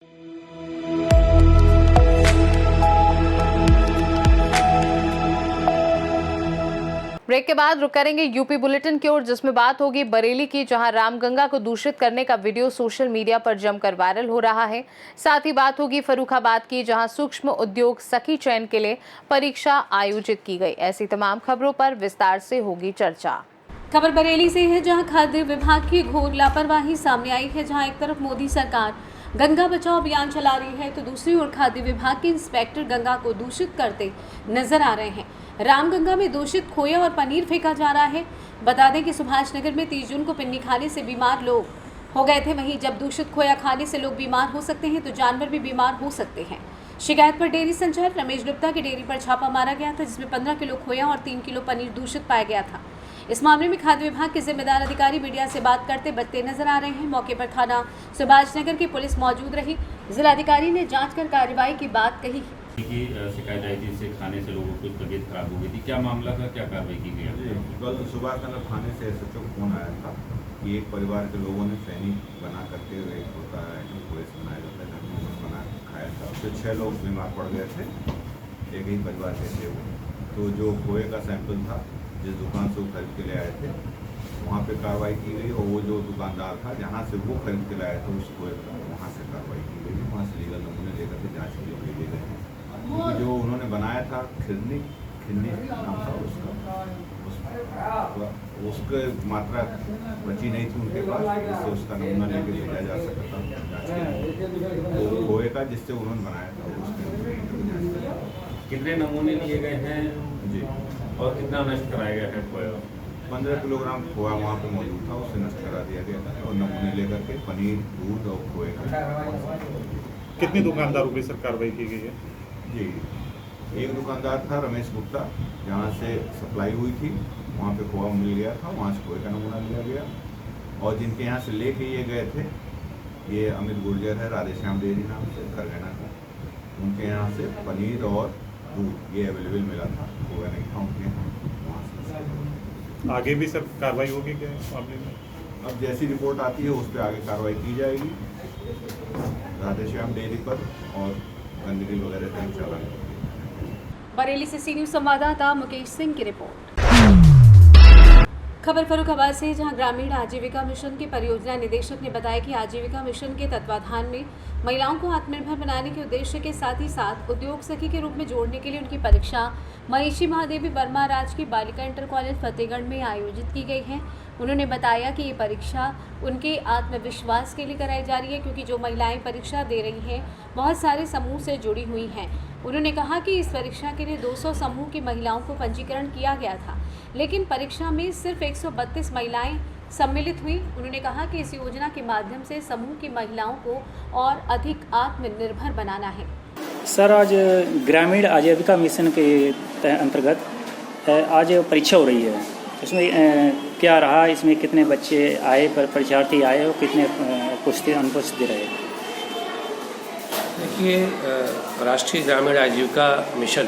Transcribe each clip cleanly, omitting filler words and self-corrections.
Break के बाद रुक करेंगे यूपी बुलेटिन की ओर, जिसमें बात होगी बरेली की, जहां रामगंगा को दूषित करने का वीडियो सोशल मीडिया पर जमकर वायरल हो रहा है। साथ ही बात होगी फर्रुखाबाद की, जहां सूक्ष्म उद्योग सखी चयन के लिए परीक्षा आयोजित की गई। ऐसी तमाम खबरों पर विस्तार से होगी चर्चा। खबर बरेली से है, जहां खाद्य विभाग की घोर लापरवाही सामने आई है। जहां एक तरफ मोदी सरकार गंगा बचाओ अभियान चला रही है, तो दूसरी ओर खाद्य विभाग के इंस्पेक्टर गंगा को दूषित करते नजर आ रहे हैं। रामगंगा में दूषित खोया और पनीर फेंका जा रहा है। बता दें कि सुभाष नगर में 30 जून को पिन्नी खाने से बीमार लोग हो गए थे। वहीं जब दूषित खोया खाने से लोग बीमार हो सकते हैं, तो जानवर भी बीमार हो सकते हैं। शिकायत पर डेयरी संचालक रमेश गुप्ता की डेयरी पर छापा मारा गया था, जिसमें 15 किलो खोया और 3 किलो पनीर दूषित पाया गया था। इस मामले में खाद्य विभाग के जिम्मेदार अधिकारी मीडिया से बात करते बचते नजर आ रहे हैं। मौके पर थाना सुभाष नगर की पुलिस मौजूद रही। जिलाधिकारी ने जांच कर कार्रवाई की बात कही। की शिकायत आई थी, इससे खाने से लोगों को तबीयत खराब हो गई थी। क्या मामला था, क्या कार्रवाई की गई? कल सुबह नगर थाने से एसएचओ को फोन आया था कि एक परिवार के लोगों ने सैनिक बना करके एक होता है पुलिस बनाया जाता है बना खाया था। उससे 6 लोग बीमार पड़ गए थे, एक ही परिवार के थे वो। तो जो खोए का सैंपल था, जिस दुकान से वो खरीद के ले आए थे, वहाँ पे कार्रवाई की गई। और वो जो दुकानदार था जहाँ से वो खरीद के लाया था, उस खोए वहाँ से कार्रवाई की गई। वहाँ से लीगल नमूने लेकर के जाँच के लिए भेजे गए हैं। क्योंकि जो उन्होंने बनाया था खिन्नी नाम था उसके मात्रा बची नहीं थी उनके पास, जिससे उसका नमूना लेके भेजा जा सकता था जाँच के लिए। तो खोए का जिससे उन्होंने बनाया था उसके कितने नमूने लिए गए हैं जी, और कितना नष्ट कराया गया है खोया? 15 किलोग्राम खोया वहाँ पे मौजूद था, उससे नष्ट करा दिया गया था। और नमूने लेकर के पनीर, दूध और खोए का। कितनी दुकानदारों की सर कार्रवाई की गई है? जी, एक दुकानदार था रमेश गुप्ता, जहाँ से सप्लाई हुई थी, वहाँ पे खोआ मिल गया था, वहाँ से खोए का नमूना लिया गया। और जिनके यहाँ से लेके ये गए थे, ये अमित गुर्जर है, राधेश्याम डेयरी नाम से, खरगना का। उनके यहाँ से पनीर और दूध ये अवेलेबल मिला था, खोया नहीं था उनके यहाँ। वहाँ से आगे भी सर कार्रवाई होगी क्या मामले में? अब जैसी रिपोर्ट आती है उस पर आगे कार्रवाई की जाएगी, राधेश्याम डेयरी पर और गंदगी वगैरह का चालान। बरेली से सी न्यूज संवाददाता मुकेश सिंह की रिपोर्ट। खबर फर्रुखाबाद से, जहां ग्रामीण आजीविका मिशन के परियोजना निदेशक ने बताया कि आजीविका मिशन के तत्वाधान में महिलाओं को आत्मनिर्भर बनाने के उद्देश्य के साथ ही साथ उद्योग सखी के रूप में जोड़ने के लिए उनकी परीक्षा महिषी महादेवी वर्मा राजकीय बालिका इंटर कॉलेज फतेहगढ़ में आयोजित की गई है। उन्होंने बताया कि ये परीक्षा उनके आत्मविश्वास के लिए कराई जा रही है, क्योंकि जो महिलाएं परीक्षा दे रही हैं बहुत सारे समूह से जुड़ी हुई हैं। उन्होंने कहा कि इस परीक्षा के लिए 200 समूह की महिलाओं को पंजीकरण किया गया था, लेकिन परीक्षा में सिर्फ 132 महिलाएं सम्मिलित हुई। उन्होंने कहा कि इस योजना के माध्यम से समूह की महिलाओं को और अधिक आत्मनिर्भर बनाना है। सर, आज ग्रामीण आजीविका मिशन के अंतर्गत आज परीक्षा हो रही है। इसमें क्या रहा, इसमें कितने बच्चे आए, परीक्षार्थी आए और कितने अनुपस्थित रहे? देखिए, राष्ट्रीय ग्रामीण आजीविका मिशन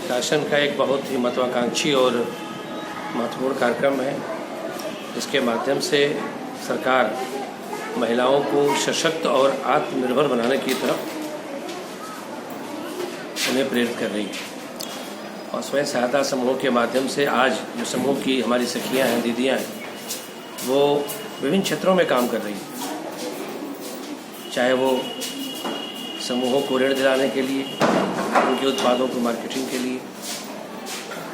शासन का एक बहुत ही महत्वाकांक्षी और महत्वपूर्ण कार्यक्रम है। इसके माध्यम से सरकार महिलाओं को सशक्त और आत्मनिर्भर बनाने की तरफ उन्हें प्रेरित कर रही है। और स्वयं सहायता समूह के माध्यम से आज जो समूह की हमारी सखियां हैं, दीदियां हैं, वो विभिन्न क्षेत्रों में काम कर रही हैं। चाहे वो समूहों को ऋण दिलाने के लिए, उनके उत्पादों को मार्केटिंग के लिए,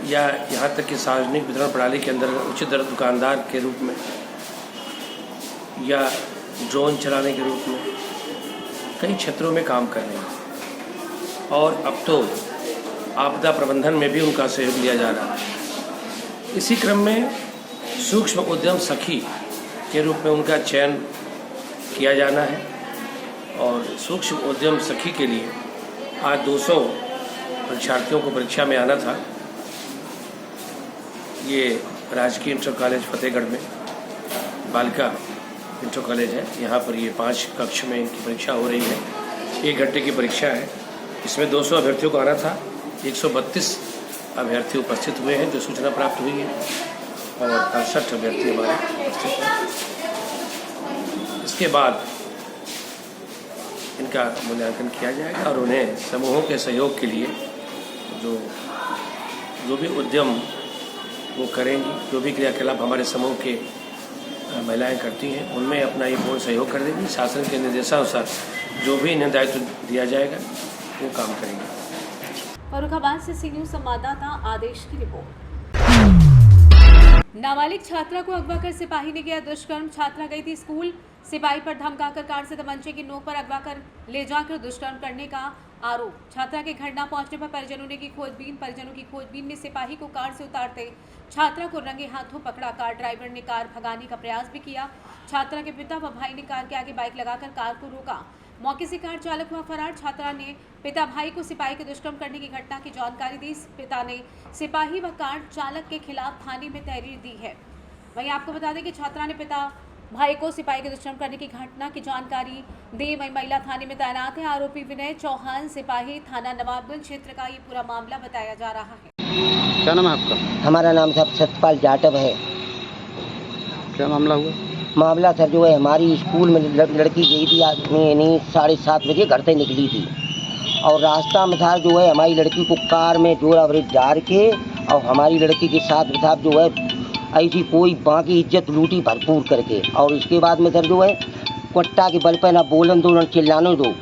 या यहाँ तक कि सार्वजनिक वितरण प्रणाली के अंदर उचित दर दुकानदार के रूप में, या ड्रोन चलाने के रूप में कई क्षेत्रों में काम कर रहे हैं। और अब तो आपदा प्रबंधन में भी उनका सहयोग लिया जा रहा है। इसी क्रम में सूक्ष्म उद्यम सखी के रूप में उनका चयन किया जाना है। और सूक्ष्म उद्यम सखी के लिए आज 200 परीक्षार्थियों को परीक्षा में आना था। ये राजकीय इंटर कॉलेज फतेहगढ़ में बालिका इंटर कॉलेज है। यहाँ पर ये 5 कक्ष में इनकी परीक्षा हो रही है। 1 घंटे की परीक्षा है। इसमें 200 अभ्यर्थियों को आना था। 132 अभ्यर्थी उपस्थित हुए हैं जो सूचना प्राप्त हुई है, और 68 अभ्यर्थी हमारे उपस्थित हैं। इसके बाद इनका मूल्यांकन किया जाएगा और उन्हें समूहों के सहयोग के लिए जो भी उद्यम वो करेंगी, जो भी क्रियाकलाप हमारे समूह के महिलाएं करती हैं उनमें अपना ये पूर्ण सहयोग कर देंगी। शासन के निर्देशानुसार जो भी इन्हें दायित्व दिया जाएगा वो काम करेंगे। फर्रुखाबाद से सी न्यूज़ संवाददाता आदेश की रिपोर्ट। नाबालिग छात्रा को अगवा कर सिपाही ने किया दुष्कर्म। छात्रा गई थी स्कूल, सिपाही पर धमकाकर कार से तमंचे की नोक पर अगवा कर ले जाकर दुष्कर्म करने का आरोप। छात्रा के घर न पहुंचने पर परिजनों ने की खोजबीन। परिजनों की खोजबीन में सिपाही को कार से उतारते छात्रा को रंगे हाथों पकड़ा। कार ड्राइवर ने कार भगाने का प्रयास भी किया। छात्रा के पिता व भाई ने कार के आगे बाइक लगाकर कार को रोका। मौके से कार चालक हुआ फरार। छात्रा ने पिता भाई को सिपाही के दुष्कर्म करने की घटना की जानकारी दी। पिता ने सिपाही व कार चालक के खिलाफ थाने में तहरीर दी है। वहीं आपको बता दें कि छात्रा ने पिता भाई को सिपाही के दुष्कर्म करने की घटना की जानकारी दी। वहीं महिला थाने में तैनात है। आरोपी विनय चौहान सिपाही थाना नवाबगंज क्षेत्र का ये पूरा मामला बताया जा रहा है। क्या नाम है आपका? हमारा नाम साहब सतपाल जाटव है। क्या मामला हुआ? मामला सर जो है हमारी स्कूल में लड़की गई थी यानी 7:30 बजे घर से निकली थी और रास्ता में था जो है हमारी लड़की को कार में जोरा ब्रेक डाल के और हमारी लड़की के साथ साहब जो है ऐसी कोई बाकी इज्जत लूटी भरपूर करके। और इसके बाद में सर जो है कट्टा के बल पर ना बोलन दो ना चिल्लाने दो।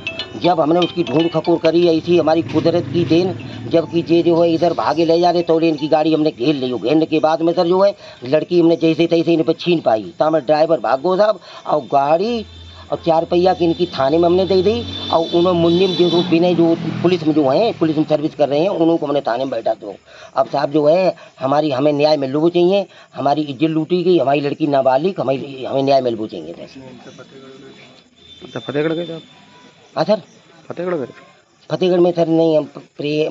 जब हमने उसकी ढूंढ खकोर करी ऐसी हमारी कुदरत की देन, जबकि जे जो है इधर भागे ले जा रहे तो इनकी गाड़ी हमने घेर ली। घेरने के बाद में सर जो है लड़की हमने जैसे तैसे इन पर छीन पाई। तो हमारे ड्राइवर भागो साहब और गाड़ी और 4 पहिया की इनकी थाने में हमने दे दी और उन्होंने मुन्नी जो विनय जो पुलिस में जो हैं पुलिस में सर्विस कर रहे हैं उनको हमने थाने में बैठा दो। अब साहब जो है हमें न्याय मिलना चाहिए। हमारी इज्जत लूटी गई, हमारी लड़की नाबालिग, हमें न्याय मिलना चाहिए। फतेहगढ़ गए थे आप? हाँ सर, फतेहगढ़ गए? फतेहगढ़ में सर नहीं, हम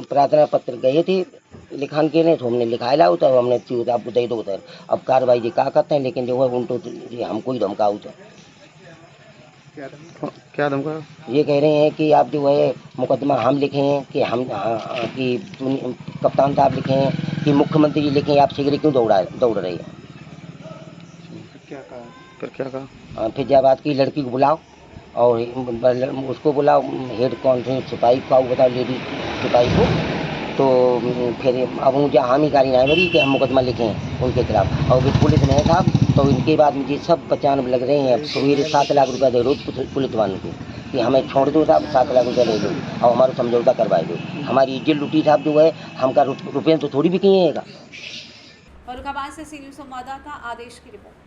प्रार्थना पत्र गए थे लिखान के लिए तो हमने लिखाया लाओ तो हमने आपको दे दो सर। अब कार्रवाई जी क्या करते हैं लेकिन जो है उनको हमको ही धमकाओ तो क्या धमका? ये कह रहे हैं कि आप जो है मुकदमा हम लिखे हैं कि हम कि कप्तान साहब लिखे हैं कि मुख्यमंत्री जी लिखे हैं, आप सिगरेट क्यों दौड़ रहे हैं। फिर क्या कहा? फिर जब बात की लड़की को बुलाओ और उसको बुलाओ हेड कॉन्फ्रेंस सिपाही को बताओ लेडी सिपाही को। तो फिर अब मुझे हामीकारी नहीं भरी कि हम मुकदमा लिखे हैं उनके खिलाफ और फिर पुलिस में है साहब। तो इनके बाद मुझे सब 95 लग रहे हैं। सवेरे 7 लाख रुपया दे दो पुलिस वालों को कि हमें छोड़ दो साहब, 7 लाख रुपया ले दो और हमारा समझौता करवाए दो। हमारी इज्जत लूटी साहब जो है हमका रुपये तो थोड़ी भी किएगा। फर्रुखाबाद से सी न्यूज़ संवाददाता आदेश की रिपोर्ट।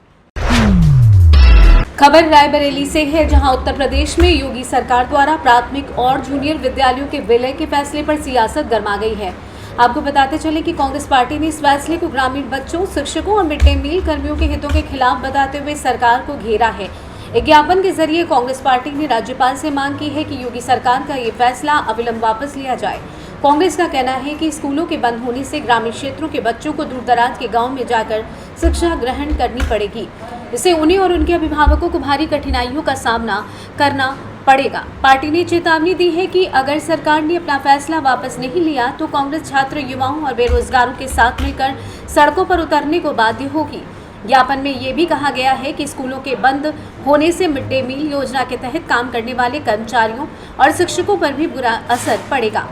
खबर रायबरेली से है, जहां उत्तर प्रदेश में योगी सरकार द्वारा प्राथमिक और जूनियर विद्यालयों के विलय के फैसले पर सियासत गर्मा गई है। आपको बताते चले कि कांग्रेस पार्टी ने इस फैसले को ग्रामीण बच्चों, शिक्षकों और मिड डे मील कर्मियों के हितों के खिलाफ बताते हुए सरकार को घेरा है। एक ज्ञापन के जरिए कांग्रेस पार्टी ने राज्यपाल से मांग की है कि योगी सरकार का ये फैसला अविलंब वापस लिया जाए। कांग्रेस का कहना है कि स्कूलों के बंद होने से ग्रामीण क्षेत्रों के बच्चों को दूरदराज के गांव में जाकर शिक्षा ग्रहण करनी पड़ेगी। इससे उन्हें और उनके अभिभावकों को भारी कठिनाइयों का सामना करना पड़ेगा। पार्टी ने चेतावनी दी है कि अगर सरकार ने अपना फैसला वापस नहीं लिया तो कांग्रेस छात्र, युवाओं और बेरोजगारों के साथ मिलकर सड़कों पर उतरने को बाध्य होगी। ज्ञापन में ये भी कहा गया है कि स्कूलों के बंद होने से मिड डे मील योजना के तहत काम करने वाले कर्मचारियों और शिक्षकों पर भी बुरा असर पड़ेगा,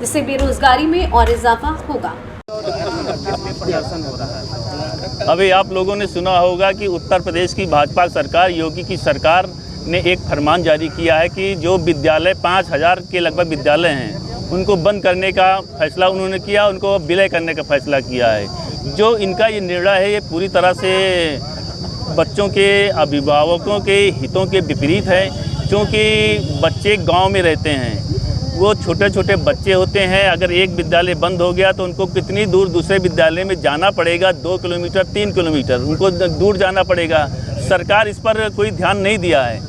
जिससे बेरोजगारी में और इजाफा होगा। अभी आप लोगों ने सुना होगा कि उत्तर प्रदेश की भाजपा सरकार, योगी की सरकार ने एक फरमान जारी किया है कि जो विद्यालय 5000 के लगभग विद्यालय हैं उनको बंद करने का फैसला उन्होंने किया, उनको विलय करने का फैसला किया है। जो इनका ये निर्णय है ये पूरी तरह से बच्चों के अभिभावकों के हितों के विपरीत है, क्योंकि बच्चे गांव में रहते हैं, वो छोटे छोटे बच्चे होते हैं। अगर एक विद्यालय बंद हो गया तो उनको कितनी दूर दूसरे विद्यालय में जाना पड़ेगा, 2 किलोमीटर 3 किलोमीटर उनको दूर जाना पड़ेगा। सरकार इस पर कोई ध्यान नहीं दिया है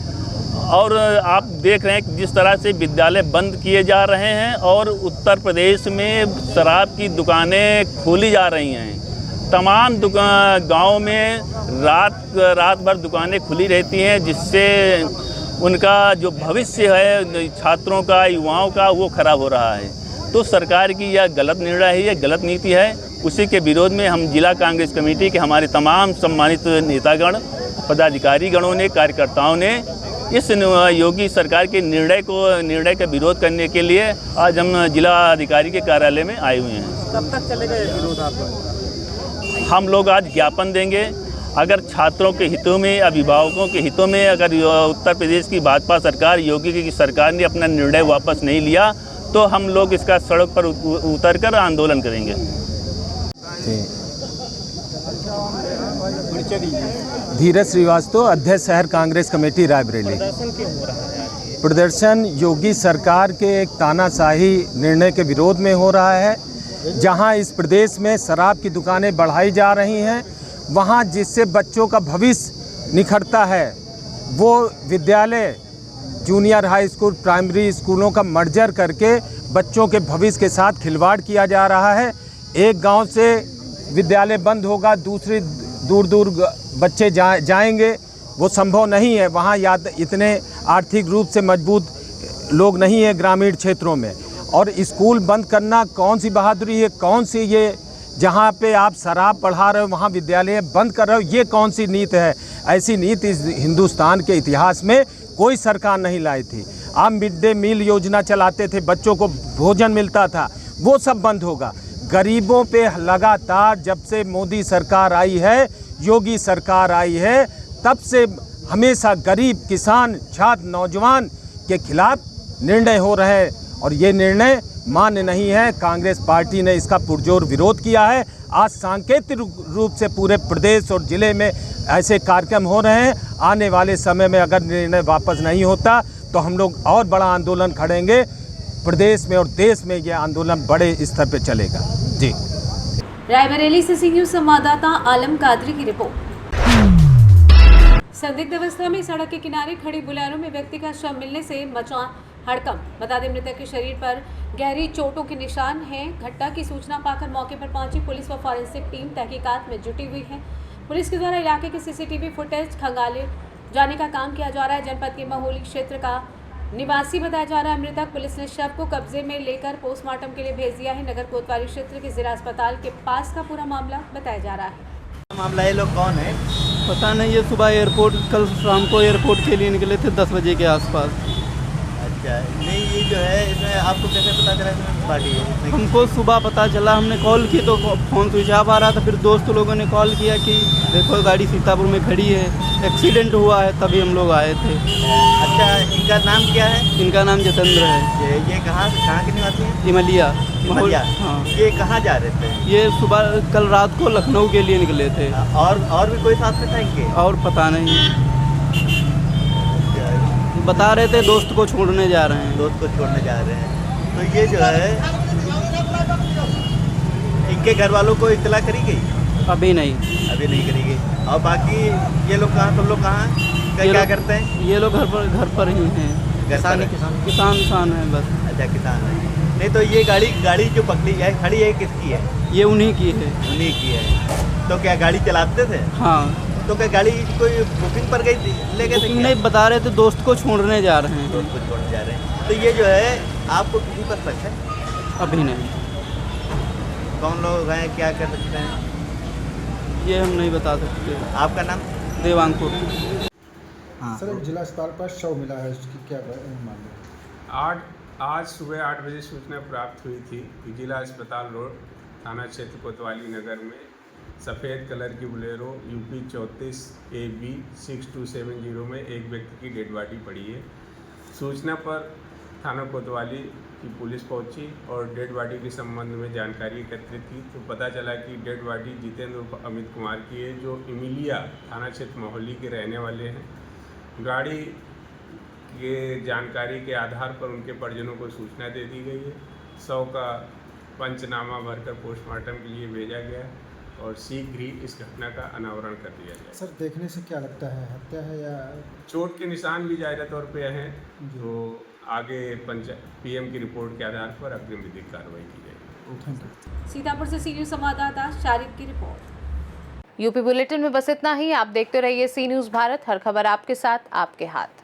और आप देख रहे हैं कि जिस तरह से विद्यालय बंद किए जा रहे हैं और उत्तर प्रदेश में शराब की दुकानें खोली जा रही हैं। तमाम गाँव में रात भर दुकानें खुली रहती हैं, जिससे उनका जो भविष्य है छात्रों का, युवाओं का, वो खराब हो रहा है। तो सरकार की यह गलत निर्णय है, यह गलत नीति है। उसी के विरोध में हम जिला कांग्रेस कमेटी के हमारे तमाम सम्मानित नेतागण, पदाधिकारी गणों ने, कार्यकर्ताओं ने इस योगी सरकार के निर्णय का विरोध करने के लिए आज हम जिला अधिकारी के कार्यालय में आए हुए हैं। कब तक चलेगा ये विरोध आपका? हम लोग आज ज्ञापन देंगे। अगर छात्रों के हितों में, अभिभावकों के हितों में अगर उत्तर प्रदेश की भाजपा सरकार, योगी की सरकार ने अपना निर्णय वापस नहीं लिया तो हम लोग इसका सड़क पर उतर कर आंदोलन करेंगे। धीरज श्रीवास्तव, अध्यक्ष शहर कांग्रेस कमेटी रायबरेली। प्रदर्शन योगी सरकार के एक तानाशाही निर्णय के विरोध में हो रहा है। जहां इस प्रदेश में शराब की दुकानें बढ़ाई जा रही हैं, वहां जिससे बच्चों का भविष्य निखरता है, वो विद्यालय, जूनियर हाई स्कूल, प्राइमरी स्कूलों का मर्जर करके बच्चों के भविष्य के साथ खिलवाड़ किया जा रहा है। एक गांव से विद्यालय बंद होगा, दूसरी दूर दूर बच्चे जाएंगे, वो संभव नहीं है। वहाँ इतने आर्थिक रूप से मजबूत लोग नहीं है ग्रामीण क्षेत्रों में। और स्कूल बंद करना कौन सी बहादुरी है, कौन सी ये जहाँ पे आप शराब पढ़ा रहे हो वहाँ विद्यालय बंद कर रहे हो, ये कौन सी नीति है? ऐसी नीति इस हिंदुस्तान के इतिहास में कोई सरकार नहीं लाई थी। आप मिड डे मील योजना चलाते थे, बच्चों को भोजन मिलता था, वो सब बंद होगा। गरीबों पे लगातार जब से मोदी सरकार आई है, योगी सरकार आई है, तब से हमेशा गरीब, किसान, छात्र, नौजवान के खिलाफ निर्णय हो रहे हैं और ये निर्णय मान्य नहीं है। कांग्रेस पार्टी ने इसका पुरजोर विरोध किया है। आज सांकेतिक रूप से पूरे प्रदेश और ज़िले में ऐसे कार्यक्रम हो रहे हैं। आने वाले समय में अगर निर्णय वापस नहीं होता तो हम लोग और बड़ा आंदोलन खड़ेंगे। प्रदेश में और देश में ये आंदोलन बड़े स्तर पर चलेगा। जी। रायबरेली से सी न्यूज़ संवाददाता आलम कादरी की रिपोर्ट। संदिग्ध अवस्था में सड़क के किनारे खड़ी बुलेरो में व्यक्ति का शव मिलने से मचा हड़कंप। बता दें, मृतक के शरीर पर गहरी चोटों के निशान हैं। घटना की सूचना पाकर मौके पर पहुंची पुलिस व फॉरेंसिक टीम तहकीकात में जुटी हुई है। पुलिस के द्वारा इलाके के सीसीटीवी फुटेज खंगाले जाने का काम किया जा रहा है। जनपद के महोली क्षेत्र का निवासी बताया जा रहा है मृतक। पुलिस ने शव को कब्जे में लेकर पोस्टमार्टम के लिए भेज दिया है। नगर कोतवाली क्षेत्र के जिला अस्पताल के पास का पूरा मामला बताया जा रहा है। मामला ये लोग कौन है पता नहीं। ये सुबह एयरपोर्ट, कल शाम को एयरपोर्ट के लिए निकले थे 10 बजे के आसपास। अच्छा, नहीं ये जो है इसमें आपको कैसे पता चला इसमें पार्टी है? हमको सुबह पता चला, हमने कॉल की तो फ़ोन स्विच ऑफ आ रहा था। फिर दोस्त लोगों ने कॉल किया कि देखो गाड़ी सीतापुर में खड़ी है, एक्सीडेंट हुआ है, तभी हम लोग आए थे। अच्छा, इनका नाम क्या है? इनका नाम जितेंद्र है। ये कहाँ के निवासी हैं? इमलिया। हाँ। ये कहाँ जा रहे थे? ये सुबह कल रात को लखनऊ के लिए निकले थे। और भी कोई साथ में था इनके? और पता नहीं, बता रहे थे दोस्त को छोड़ने जा रहे हैं। दोस्त को छोड़ने जा रहे हैं। तो ये जो है इनके घर वालों को इत्तला करी गई? अभी नहीं करी गई। और बाकी ये लोग कहाँ, तुम लोग कहाँ क्या करते हैं? ये लोग घर पर ही हैं। किसान हैं बस। अच्छा, किसान है। नहीं तो ये गाड़ी जो पकड़ी है, खड़ी है, किसकी है? ये उन्हीं की है। उन्हीं की है। तो क्या गाड़ी चलाते थे? हाँ। तो क्या गाड़ी कोई बुकिंग पर गई थी, ले गए थे? नहीं, बता रहे थे दोस्त को छोड़ने जा रहे हैं। दोस्त को छोड़ने जा रहे हैं। तो ये जो है आपको किसी पर शक है? अभी नहीं। कौन लोग हैं, क्या कर सकते हैं? ये हम नहीं बता सकते। आपका नाम? देवांकुर। हाँ। सर, जिला अस्पताल पर शव मिला है, उसकी क्या मामला? आज सुबह 8 बजे सूचना प्राप्त हुई थी कि जिला अस्पताल रोड थाना क्षेत्र कोतवाली नगर में सफ़ेद कलर की बुलेरो UP 34 AB 6270 में एक व्यक्ति की डेड बॉडी पड़ी है। सूचना पर थाना कोतवाली की पुलिस पहुंची और डेड बॉडी के संबंध में जानकारी एकत्रित की तो पता चला कि डेड बॉडी जितेंद्र उर्फ अमित कुमार की है, जो इमिलिया थाना क्षेत्र महोली के रहने वाले हैं। गाड़ी के जानकारी के आधार पर उनके परिजनों को सूचना दे दी गई है। शव का पंचनामा भरकर पोस्टमार्टम के लिए भेजा गया और शीघ्र ही इस घटना का अनावरण कर दिया जाए। सर, देखने से क्या लगता है, हत्या है या? चोट के निशान भी ज़ाहिर तौर पे हैं, जो आगे PM की रिपोर्ट के आधार पर अग्रिम विधिक कार्रवाई की जाएगी। सीतापुर से सी न्यूज़ संवाददाता शारिद की रिपोर्ट। यूपी बुलेटिन में बस इतना ही। आप देखते रहिए सी न्यूज़ भारत, हर खबर आपके साथ, आपके हाथ।